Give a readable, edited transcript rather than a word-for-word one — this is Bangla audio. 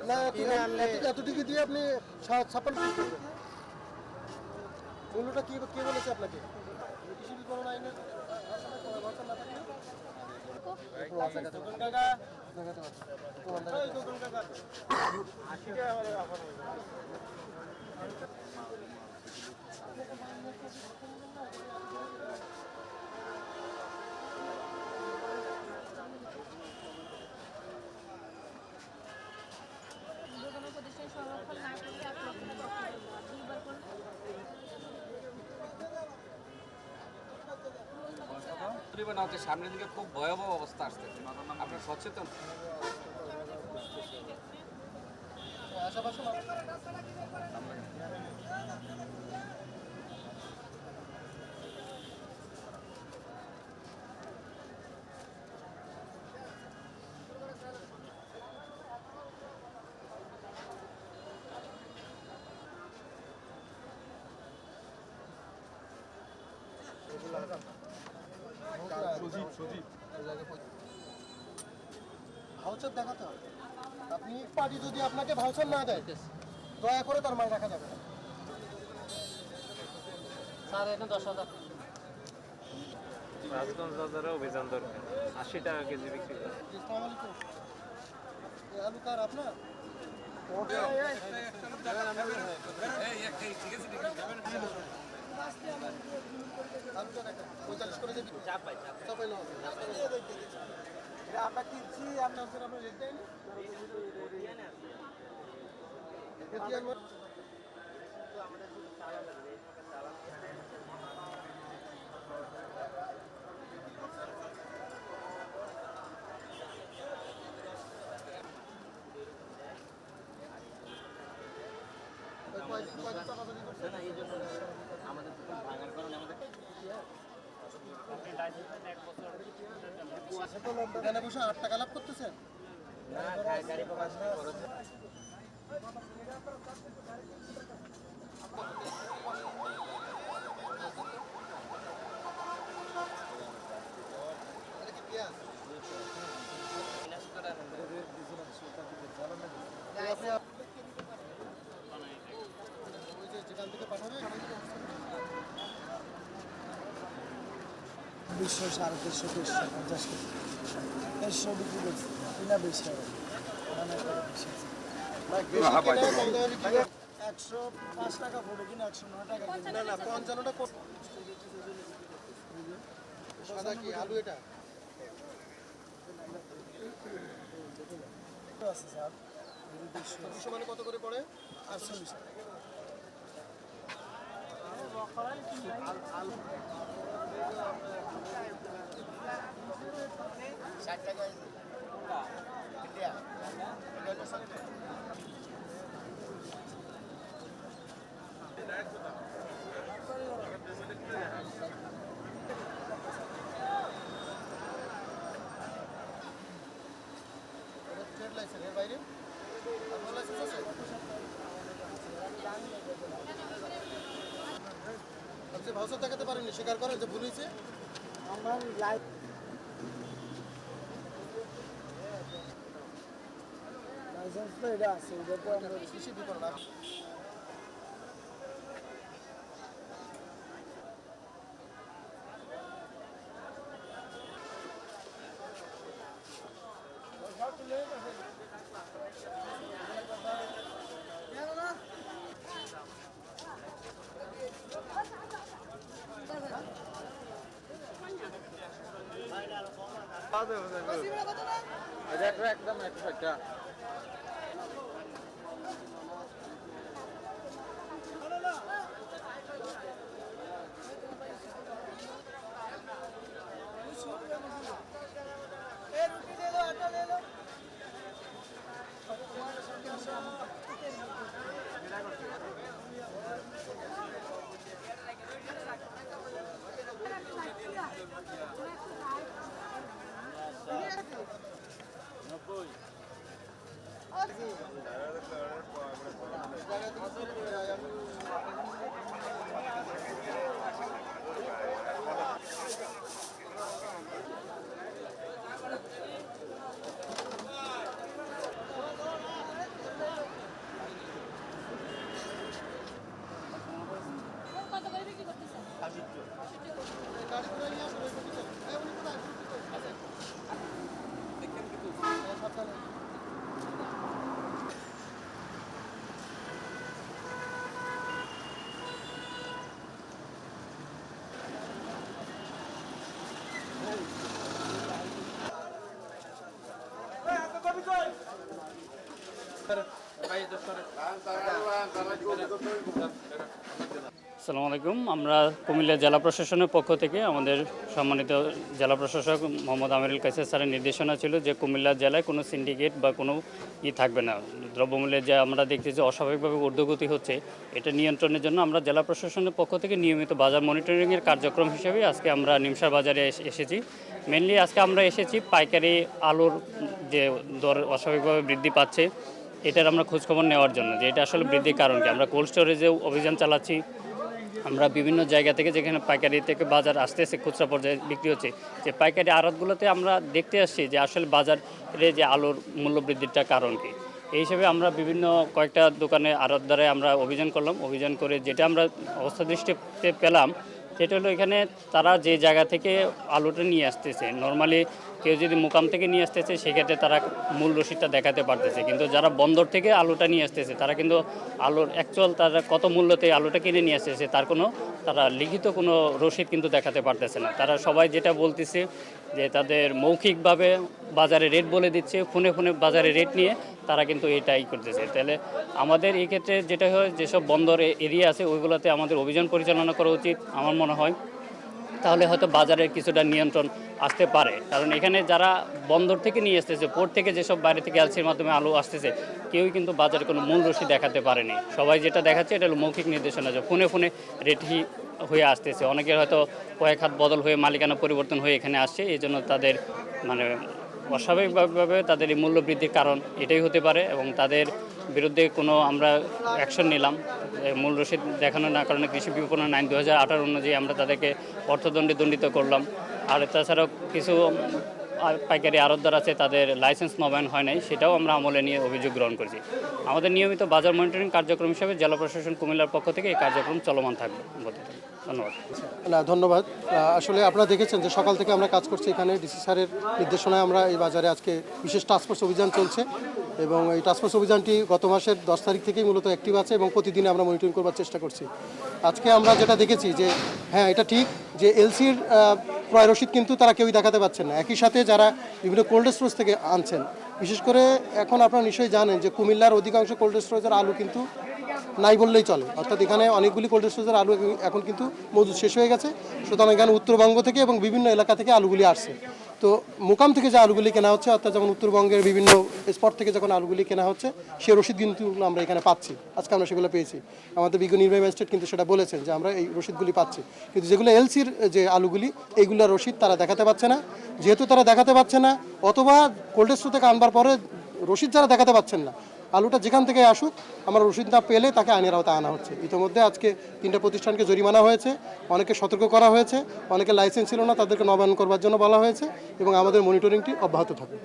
না এতটুকু দিয়ে আপনি 56 পিস করবেন। মূল্যটা কি কে বলেছে আপনাকে? কৃষি বিপণন আইনের প্রতিষ্ঠান সংরক্ষণ না করলে 1 লক্ষ টাকা দুইবার করলে সামনের দিকে খুব ভয়াবহ অবস্থা আসতেছে, আপনারা সচেতন। ভাউচার দেখাতে হবে। আপনি পার্টি যদি আপনাকে ভাউচার না দেয়, দয়া করে তার মাল রাখা যাবে না। স্যার এখানে 10,000 রাজগঞ্জ বাজারে অভিযান দরকার, 80 টাকা কেজি বিক্রি করে। আসসালামু আলাইকুম। এই আলু কার আপনার? আলুটা দেখেন 45 করে দেবেন। চাপাই নাও। আমরা কিনছি, আপনার রেট দেয়নি। এখানে বসে 8 টাকা লাভ করতেছেন? যেখান থেকে পাঠাবে 200, 350, 50 কেজি 100 বিক্রি করছি কিনা বেশি হবে 105 টাকা পড়ে কিনা 109 টাকা না না 55টা সাদা কি আলু এটা আছে স্যার 200 মানে কত করে পড়ে? 48 টাকা ট্রেড লাইসেন্স এর বাইরে আপনার লাইসেন্স আছে? আপনি ভাউচার দেখাতে পারেননি, স্বীকার করেন যে ভুল হয়েছে? আমার লাইসেন্স তো এটা আছে, এটা তো আমরা কৃষি বিপণন একদম 160 টাকা। আসসালামু আলাইকুম। আমরা কুমিল্লা জেলা প্রশাসনের পক্ষ থেকে আমাদের সম্মানিত জেলা প্রশাসক মোহাম্মদ আমিরুল কায়েসার স্যারের নির্দেশনা ছিল যে কুমিল্লা জেলায় কোনো সিন্ডিকেট বা কোনো থাকবে না। দ্রব্যমূল্যের যে আমরা দেখতেছি অস্বাভাবিকভাবে ঊর্ধ্বগতি হচ্ছে, এটা নিয়ন্ত্রণের জন্য আমরা জেলা প্রশাসনের পক্ষ থেকে নিয়মিত বাজার মনিটরিংয়ের কার্যক্রম হিসেবে আজকে আমরা নিমসার বাজারে এসেছি। মেনলি আজকে আমরা এসেছি পাইকারি আলুর যে দর অস্বাভাবিকভাবে বৃদ্ধি পাচ্ছে, এটার আমরা খোঁজখবর নেওয়ার জন্য যে এটা আসলে বৃদ্ধির কারণ কি। আমরা কোল্ড স্টোরেজে অভিযান চালাচ্ছি, আমরা বিভিন্ন জায়গা থেকে যেখানে পাইকারি থেকে বাজার আসতেছে খুচরা পর্যায়ে বিক্রি হচ্ছে, যে পাইকারি আড়তগুলোতে আমরা দেখতে আসছি যে আসলে বাজারে যে আলুর মূল্য বৃদ্ধিটা কারণ কি। এই হিসেবে আমরা বিভিন্ন কয়েকটা দোকানে আড়ত দ্বারায় আমরা অভিযান করলাম। অভিযান করে যেটা আমরা অবস্থা দৃষ্টিতে পেলাম সেটা হলো এখানে তারা যে জায়গা থেকে আলুটা নিয়ে আসতেছে, নর্মালি কেউ যদি মুকাম থেকে নিয়ে আসতেছে সেক্ষেত্রে তারা মূল রসিদটা দেখাতে পারতেছে, কিন্তু যারা বন্দর থেকে আলুটা নিয়ে আসতেছে তারা কিন্তু আলুর অ্যাকচুয়াল তারা কত মূল্যতে আলুটা কিনে নিয়ে আসতেছে তার কোনো তারা লিখিত কোনো রসিদ কিন্তু দেখাতে পারতেছে না। তারা সবাই যেটা বলতেছে যে তাদের মৌখিকভাবে বাজারে রেট বলে দিচ্ছে, ফোনে ফোনে বাজারে রেট নিয়ে তারা কিন্তু এটাই করতেছে। তাহলে আমাদের এই ক্ষেত্রে যেটা হয় যেসব বন্দর এরিয়া আছে ওইগুলোতে আমাদের অভিযান পরিচালনা করা উচিত আমার মনে হয়, তাহলে হয়তো বাজারের কিছুটা নিয়ন্ত্রণ আসতে পারে। কারণ এখানে যারা বন্দর থেকে নিয়ে আসতেছে, পোর্ট থেকে যেসব বাইরে থেকে এলসির মাধ্যমে আলু আসতেছে, কেউই কিন্তু বাজারে কোনো মূল রসিদ দেখাতে পারেনি। সবাই যেটা দেখাচ্ছে এটা হলো মৌখিক নির্দেশনা, যে ফোনে ফোনে রেটই হয়ে আসতেছে। অনেকের হয়তো কয়েক হাত বদল হয়ে মালিকানা পরিবর্তন হয়ে এখানে আসছে, এই জন্য তাদের মানে অস্বাভাবিকভাবে তাদের এই মূল্য বৃদ্ধির কারণ এটাই হতে পারে, এবং তাদের বিরুদ্ধে কোনো আমরা অ্যাকশন নিলাম। মূল রসিদ দেখানো না কারণে কৃষি বিপণন আইন 2018 অনুযায়ী আমরা তাদেরকে অর্থদণ্ডে দণ্ডিত করলাম। আর তাছাড়াও কিছু পাইকারি আড়তদার আছে তাদের লাইসেন্স নবায়ন হয় নাই, সেটাও আমরা আমলে নিয়ে অভিযোগ গ্রহণ করেছি। আমাদের নিয়মিত বাজার মনিটরিং কার্যক্রম হিসেবে জেলা প্রশাসন কুমিল্লার পক্ষ থেকে এই কার্যক্রম চলমান থাকবে বলতে পারি। ধন্যবাদ। না, ধন্যবাদ। আসলে আপনারা দেখেছেন যে সকাল থেকে আমরা কাজ করছি এখানে। ডিসি স্যারের নির্দেশনায় আমরা এই বাজারে আজকে বিশেষ টাস্কফোর্স অভিযান চলছে, এবং এই টাস্কফোর্স অভিযানটি গত মাসের 10 তারিখ থেকেই মূলত অ্যাক্টিভ আছে এবং প্রতিদিন আমরা মনিটরিং করবার চেষ্টা করছি। আজকে আমরা যেটা দেখেছি যে হ্যাঁ, এটা ঠিক যে এলসির ক্রয় রসিদ কিন্তু তারা কেউই দেখাতে পারছেন না। একই সাথে যারা বিভিন্ন কোল্ড স্টোরেজ থেকে আনছেন, বিশেষ করে এখন আপনারা নিশ্চয়ই জানেন যে কুমিল্লার অধিকাংশ কোল্ড স্টোরেজের আলু কিন্তু নাই বললেই চলে, অর্থাৎ এখানে অনেকগুলি কোল্ড স্টোরেজের আলু এখন কিন্তু মজুদ শেষ হয়ে গেছে। সুতরাং এখানে উত্তরবঙ্গ থেকে এবং বিভিন্ন এলাকা থেকে আলুগুলি আসছে। তো মোকাম থেকে যে আলুগুলি কেনা হচ্ছে, অর্থাৎ যেমন উত্তরবঙ্গের বিভিন্ন স্পট থেকে যখন আলুগুলি কেনা হচ্ছে সে রসিদ কিন্তু আমরা এখানে পাচ্ছি। আজকে আমরা সেগুলো পেয়েছি। আমাদের বিজ্ঞ নির্বাহী ম্যাজিস্ট্রেট কিন্তু সেটা বলেছেন যে আমরা এই রসিদগুলি পাচ্ছি, কিন্তু যেগুলো এলসির যে আলুগুলি এইগুলোর রসিদ তারা দেখাতে পারছে না। যেহেতু তারা দেখাতে পারছে না, অথবা কোল্ড স্টোর থেকে আনবার পরে রসিদ যারা দেখাতে পারছেন না, আলুটা যেখান থেকে আসুক আমরা রসিদ না পেলে তাকে আইনের আওতায় আনা হচ্ছে। ইতিমধ্যে আজকে 3টা প্রতিষ্ঠানকে জরিমানা হয়েছে, অনেকে সতর্ক করা হয়েছে, অনেকে লাইসেন্স ছিল না তাদেরকে নবায়ন করবার জন্য বলা হয়েছে, এবং আমাদের মনিটরিংটি অব্যাহত থাকবে।